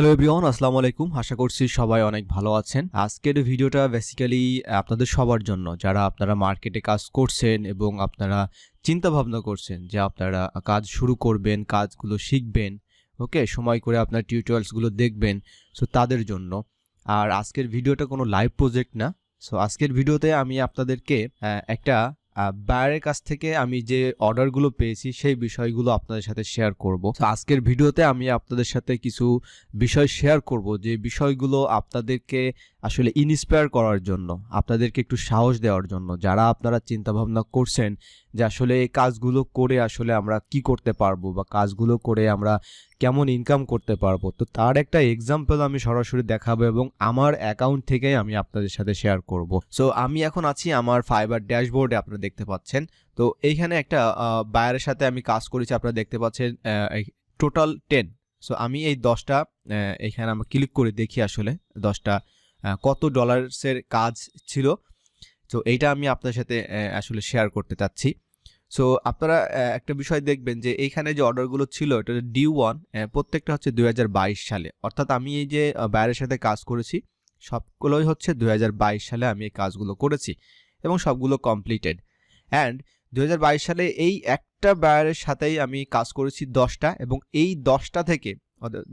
Hello everyone, আসসালামু আলাইকুম। আশা করছি সবাই অনেক ভালো আছেন। আজকের ভিডিওটা বেসিক্যালি আপনাদের সবার জন্য, যারা আপনারা মার্কেটে কাজ করছেন এবং আপনারা চিন্তা ভাবনা করছেন যে আপনারা কাজ শুরু করবেন, কাজগুলো শিখবেন, ওকে, সময় করে আপনার টিউটোরিয়ালসগুলো দেখবেন, সো তাদের জন্য। আর আজকের ভিডিওটা কোনো লাইভ প্রজেক্ট না। সো আজকের ভিডিওতে আমি আপনাদেরকে একটা বায়ারের কাছ থেকে আমি যে অর্ডারগুলো পেয়েছি সেই বিষয়গুলো আপনাদের সাথে শেয়ার করব। তো আজকের ভিডিওতে আমি আপনাদের সাথে কিছু বিষয় শেয়ার করব, যে বিষয়গুলো আপনাদেরকে আসলে ইন্সপায়ার করার জন্য, আপনাদেরকে একটু সাহস দেওয়ার জন্য, যারা আপনারা চিন্তা ভাবনা করছেন যে আসলে এই কাজগুলো করে আসলে আমরা কি করতে পারবো বা কাজগুলো করে আমরা কেমন ইনকাম করতে পারবো। তো তার একটা এক্সাম্পল আমি সরাসরি দেখাবো এবং আমার অ্যাকাউন্ট থেকেই আমি আপনাদের সাথে শেয়ার করব। সো আমি এখন আছি আমার ফাইবার ড্যাশবোর্ডে, আপনারা দেখতে পাচ্ছেন। তো এইখানে একটা বায়ারের সাথে আমি কাজ করেছি, আপনারা দেখতে পাচ্ছেন টোটাল 10। সো আমি এই 10টা এখানে আমরা ক্লিক করে দেখি আসলে 10টা কত ডলার্সের কাজ ছিল। তো এইটা আমি আপনার সাথে আসলে শেয়ার করতে চাচ্ছি। সো আপনারা একটা বিষয় দেখবেন যে এইখানে যে অর্ডারগুলো ছিল, এটা D1 প্রত্যেকটা হচ্ছে 2022 সালে, অর্থাৎ আমি এই যে বায়ারের সাথে কাজ করেছি সবগুলোই হচ্ছে 2022 সালে আমি এই কাজগুলো করেছি এবং সবগুলো কমপ্লিটেড। অ্যান্ড 2022 সালে এই একটা বায়ারের সাথেই আমি কাজ করেছি 10টা, এবং এই 10টা থেকে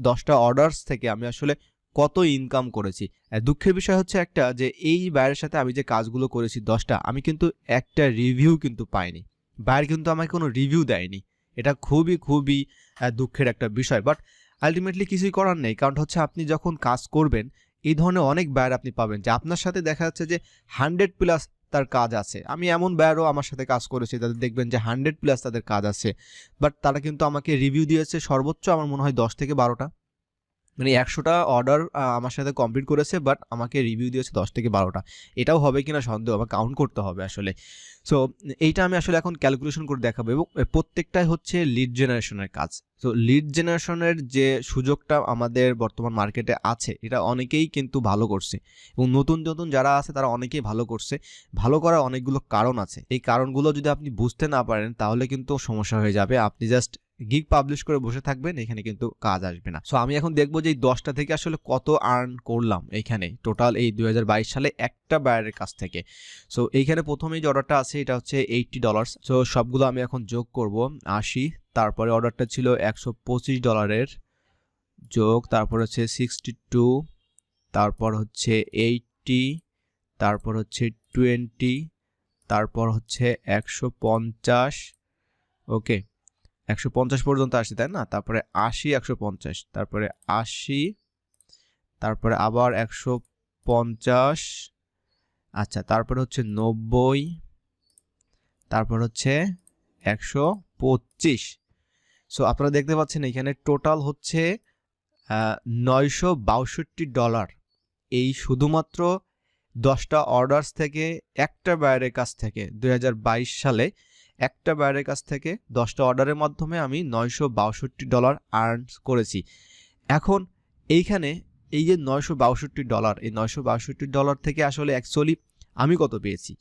10টা অর্ডারস থেকে আমি আসলে কত ইনকাম করেছি। দুঃখের বিষয় হচ্ছে একটা, যে এই বায়ারের সাথে আমি যে কাজগুলো করেছি 10টা, আমি কিন্তু একটা রিভিউ কিন্তু পাইনি। বায়ার কিন্তু আমাকে কোনো রিভিউ দেয়নি। এটা খুবই দুঃখের একটা বিষয়, বাট আলটিমেটলি কিছুই করার নেই। কারণ হচ্ছে আপনি যখন কাজ করবেন, এই ধরনের অনেক বায়ার আপনি পাবেন যে আপনার সাথে দেখা যাচ্ছে যে 100+ তার কাজ আছে। আমি এমন বায়ারও আমার সাথে কাজ করেছি তাদের দেখবেন যে 100+ তাদের কাজ আছে, বাট তারা কিন্তু আমাকে রিভিউ দিয়েছে সর্বোচ্চ আমার মনে হয় 10 থেকে 12টা, মানে 100টা অর্ডার আমার সাথে কমপ্লিট করেছে, বাট আমাকে রিভিউ দিয়েছে 10 থেকে 12টা। এটাও হবে কিনা সন্দেহ, আমার কাউন্ট করতে হবে আসলে। সো এইটা আমি আসলে এখন ক্যালকুলেশন করে দেখাবো, এবং প্রত্যেকটাই হচ্ছে লিড জেনারেশনের কাজ। তো লিড জেনারেশনের যে সুযোগটা আমাদের বর্তমান মার্কেটে আছে, এটা অনেকেই কিন্তু ভালো করছে, এবং নতুন যারা আছে তারা অনেকেই ভালো করছে। ভালো করার অনেকগুলো কারণ আছে। এই কারণগুলো যদি আপনি বুঝতে না পারেন তাহলে কিন্তু সমস্যা হয়ে যাবে। আপনি জাস্ট গিগ পাবলিশ করে বসে থাকবেন, এখানে কিন্তু কাজ আসবে না। সো আমি এখন দেখবো যে এই 10টা থেকে আসলে কত আর্ন করলাম এইখানে টোটাল এই 2022 সালে একটা বায়ারের কাছ থেকে। সো এইখানে প্রথমেই যে অর্ডারটা আছে এটা হচ্ছে $80। সো সবগুলো আমি এখন যোগ করব 80, তারপরে অর্ডারটা ছিল $125 যোগ, তারপর হচ্ছে 62, তারপর হচ্ছে 80, তারপর হচ্ছে 20, তারপর হচ্ছে 150, ওকে 150 পর্যন্ত আসছে তাই না। তারপরে 80, 150, তারপরে 80, তারপরে আবার 150, আচ্ছা, তারপরে হচ্ছে 90, তারপর হচ্ছে 125। সো আপনারা দেখতে পাচ্ছেন এখানে টোটাল হচ্ছে $962 এই শুধুমাত্র 10টা অর্ডারস থেকে, একটা বায়ারের কাছ থেকে 2022 সালে একটা বায়ারের কাছ থেকে 10টা অর্ডারের মাধ্যমে আমি $962 আর্ন করেছি। এখন এইখানে এই যে $962, এই $962 থেকে আসলে অ্যাকচুয়ালি আমি কত পেয়েছি,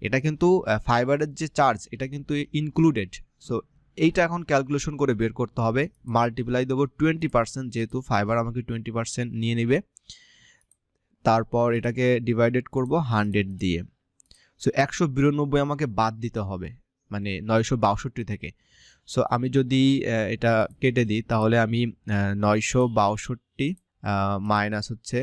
এটা কিন্তু ফাইবারের যে চার্জ এটা কিন্তু ইনক্লুডেড। সো এইটা এখন ক্যালকুলেশন করে বের করতে হবে। মাল্টিপ্লাই দেবো 20%, যেহেতু ফাইবার আমাকে 20% নিয়ে নেবে। তারপর এটাকে ডিভাইডেড করব 100 দিয়ে। সো 192 আমাকে বাদ দিতে হবে, মানে 962 থেকে। সো আমি যদি এটা কেটে দিই তাহলে আমি 962 মাইনাস হচ্ছে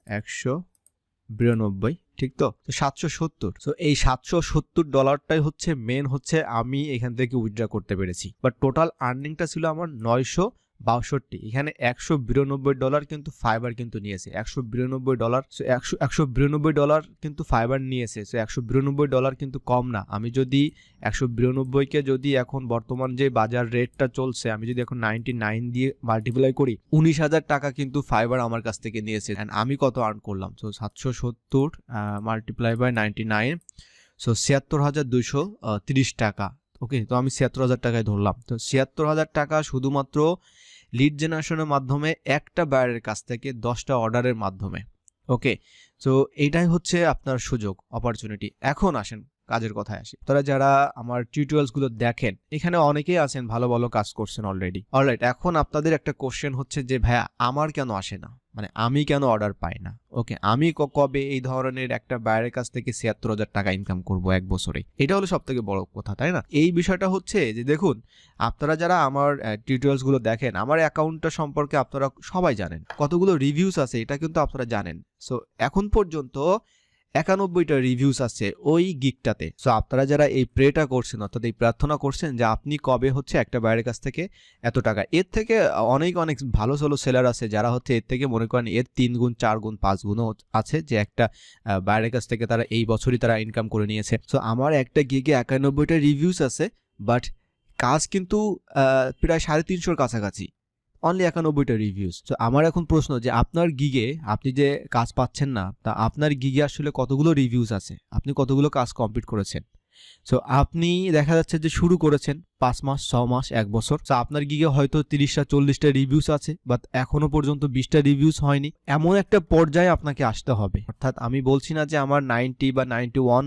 192, ঠিক তো 770। সো এই $770টাই হচ্ছে মেন, হচ্ছে আমি এখান থেকে উইথড্র করতে পেরেছি, বাট টোটাল আর্নিংটা ছিল আমার 962। এখানে $192 কিন্তু ফাইবার কিন্তু নিয়েছে, $192। সো $192 কিন্তু ফাইবার নিয়েছে। সো $192 কিন্তু কম না। আমি যদি 192কে যদি এখন বর্তমান যে বাজার রেটটা চলছে, আমি যদি এখন 99 দিয়ে মাল্টিপ্লাই করি, 19,000 টাকা কিন্তু ফাইবার আমার কাছ থেকে নিয়েছে। অ্যান্ড আমি কত আর্ন করলাম, সো 770 মাল্টিপ্লাই বাই 99, সো 76,230 টাকা। ওকে, তো আমি 76,000 টাকায় ধরলাম। তো 76,000 টাকা শুধুমাত্র লিড জেনারেশনের মাধ্যমে একটা বায়ারের কাছ থেকে 10টা অর্ডারের মাধ্যমে। ওকে, সো এইটাই হচ্ছে আপনার সুযোগ, অপরচুনিটি। এখন আসেন কাজের কথায় আসি। আপনারা যারা আমার টিউটোরিয়ালসগুলো দেখেন, এখানে অনেকেই আছেন ভালো ভালো কাজ করছেন অলরেডি। অলরাইট, এখন আপনাদের একটা কোশ্চেন হচ্ছে যে ভাইয়া আমার কেন আসে না, মানে আমি কেন অর্ডার পাই না। ওকে, আমি কবে এই ধরনের একটা বাইরের কাছ থেকে ৭৬,০০০ টাকা ইনকাম করব এক বছরে? এটা হলো সব থেকে বড় কথা, তাই না? এই বিষয়টা হচ্ছে যে দেখুন, আপনারা যারা আমার টিউটোরিয়ালসগুলো দেখেন, আমার অ্যাকাউন্টটা সম্পর্কে আপনারা সবাই জানেন, কতগুলো রিভিউস আছে এটা কিন্তু আপনারা জানেন। সো এখন পর্যন্ত ৯১টা রিভিউস আছে ওই গিগটাতে। সো আপনারা যারা এই প্রেটা করছেন, অর্থাৎ এই প্রার্থনা করছেন যে আপনি কবে হচ্ছে একটা বাইরের কাছ থেকে এত টাকা, এর থেকে অনেক অনেক ভালো ভালো সেলার আছে যারা হচ্ছে এর থেকে মনে করেন এর ৩ গুণ ৪ গুণ ৫ গুণও আছে, যে একটা বাইরের কাছ থেকে তারা এই বছরই তারা ইনকাম করে নিয়েছে। সো আমার একটা গিগে ৯১টা রিভিউস আছে, বাট কাজ কিন্তু প্রায় ৩৫০-র কাছাকাছি, অনলি ৯১টা রিভিউস। তো আমার এখন প্রশ্ন যে আপনার গিগে আপনি যে কাজ পাচ্ছেন না, তা আপনার গিগে আসলে কতগুলো রিভিউস আছে, আপনি কতগুলো কাজ কমপ্লিট করেছেন? সো আপনি দেখা যাচ্ছে যে শুরু করেছেন ৫ মাস, ৬ মাস, ১ বছর। সো আপনার গিগে হয়তো ৩০টা ৪০টা রিভিউস আছে, বাট এখনো পর্যন্ত ২০টা রিভিউস হয়নি। এমন একটা পর্যায়ে আপনাকে আসতে হবে। অর্থাৎ আমি বলছি না যে আমার ৯০ বা ৯১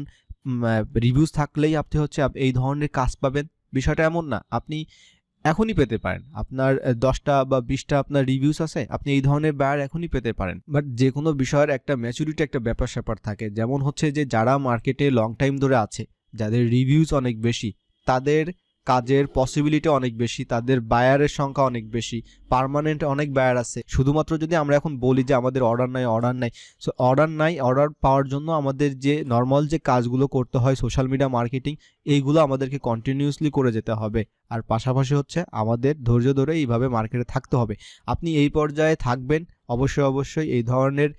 রিভিউস থাকলেই আপনি হচ্ছে এই ধরনের কাজ পাবেন, বিষয়টা এমন না। আপনি এখনই পেতে পারেন, আপনার ১০টা বা ২০টা আপনার রিভিউস আছে, আপনি এই ধরনের বায়ার এখনই পেতে পারেন। বাট যে কোনো বিষয়ের একটা ম্যাচুরিটি, একটা ব্যাপার স্যাপার থাকে। যেমন হচ্ছে যে যারা মার্কেটে লং টাইম ধরে আছে, যাদের রিভিউস অনেক বেশি, তাদের কাজের পসিবিলিটি অনেক বেশি, তাদের বায়ারের সংখ্যা অনেক বেশি, পার্মানেন্ট অনেক বায়ার আছে। শুধুমাত্র যদি আমরা এখন বলি যে আমাদের অর্ডার নাই, সো অর্ডার পাওয়ার জন্য আমাদের যে নর্মাল যে কাজগুলো করতে হয়, সোশ্যাল মিডিয়া মার্কেটিং, এইগুলো আমাদেরকে কন্টিনিউয়াসলি করে যেতে হবে। আর পাশাপাশি হচ্ছে আমাদের ধৈর্য ধরে এইভাবে মার্কেটে থাকতে হবে। আপনি এই পর্যায়ে থাকবেন, অবশ্যই এই ধরনের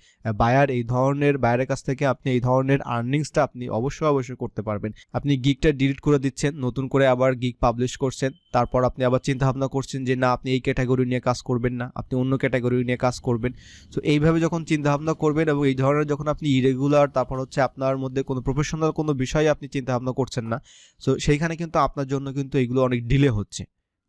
এই ধরনের বায়ারের কাছ থেকে আপনি এই ধরনের আর্নিংসটা আপনি অবশ্যই করতে পারবেন। আপনি গিগটা ডিলিট করে দিচ্ছেন, নতুন করে আবার গিগ পাবলিশ করছেন, তারপর আপনি আবার চিন্তা ভাবনা করছেন যে না, আপনি এই ক্যাটাগরি নিয়ে কাজ করবেন না, আপনি অন্য ক্যাটাগরি নিয়ে কাজ করবেন। সো এইভাবে যখন চিন্তা ভাবনা করবেন এবং এই ধরনের যখন আপনি ইরেগুলার, তারপর হচ্ছে আপনার মধ্যে কোনো প্রফেশনাল কোনো বিষয়ে আপনি চিন্তা ভাবনা করছেন না, সো সেইখানে কিন্তু আপনার জন্য কিন্তু এগুলো অনেক ডিলে হচ্ছে।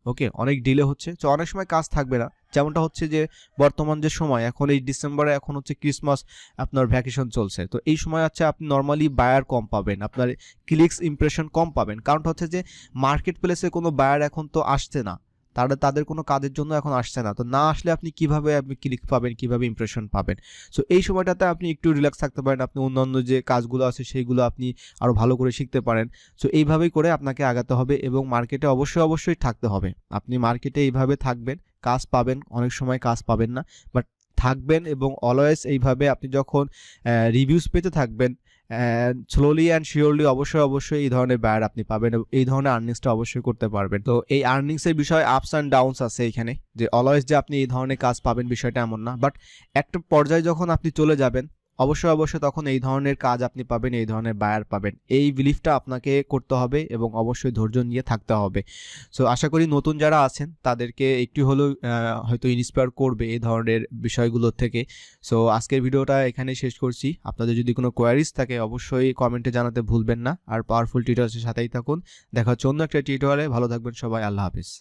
ওকে, অনেক ডিলে হচ্ছে। সো অনেক সময় কাজ থাকবে না, যেমনটা হচ্ছে যে বর্তমান যে সময় এখন এই ডিসেম্বরে এখন হচ্ছে ক্রিসমাস, আপনার ভ্যাকেশন চলছে। তো এই সময় হচ্ছে আপনি নর্মালি বায়ার কম পাবেন, আপনার ক্লিকস ইমপ্রেশন কম পাবেন। কারণটা হচ্ছে যে মার্কেট প্লেসে কোনো বায়ার এখন তো আসছে না, তাদের কোনো কাজের জন্য এখন আসছে না। তো না আসলে আপনি কিভাবে ক্লিক পাবেন, কিভাবে ইমপ্রেশন পাবেন? সো এই সময়টাতে আপনি একটু রিল্যাক্স থাকতে পারেন, আপনি অন্যান্য যে কাজগুলো আছে সেইগুলো আপনি আরও ভালো করে শিখতে পারেন। সো এইভাবেই করে আপনাকে আগাতে হবে এবং মার্কেটে অবশ্যই থাকতে হবে। আপনি মার্কেটে এইভাবে থাকবেন, কাজ পাবেন, অনেক সময় কাজ পাবেন না, বাট থাকবেন এবং অলওয়েজ এইভাবে আপনি যখন রিভিউস পেতে থাকবেন, স্লোলি অ্যান্ড শিওরলি অবশ্যই এই ধরনের বায়ার আপনি পাবেন এবং এই ধরনের আর্নিংসটা অবশ্যই করতে পারবেন। তো এই আর্নিংসের বিষয়ে আপস অ্যান্ড ডাউনস আছে এখানে, যে অলওয়েজ যে আপনি এই ধরনের কাজ পাবেন বিষয়টা এমন না, বাট একটা পর্যায়ে যখন আপনি চলে যাবেন অবশ্যই তখন এই ধরনের কাজ আপনি পাবেন, এই ধরনের বায়ার পাবেন। এই বিলিফটা আপনাকে করতে হবে এবং অবশ্যই ধৈর্য নিয়ে থাকতে হবে। সো আশা করি নতুন যারা আছেন তাদেরকে একটু হলেও হয়তো ইন্সপায়ার করবে এই ধরনের বিষয়গুলো থেকে। সো আজকের ভিডিওটা এখানেই শেষ করছি। আপনাদের যদি কোনো কোয়ারিজ থাকে অবশ্যই কমেন্টে জানাতে ভুলবেন না। আর পাওয়ারফুল টিউটোরিয়ালের সাথেই থাকুন। দেখা হচ্ছে অন্য একটা টিউটোরিয়ালে। ভালো থাকবেন সবাই। আল্লাহ হাফিজ।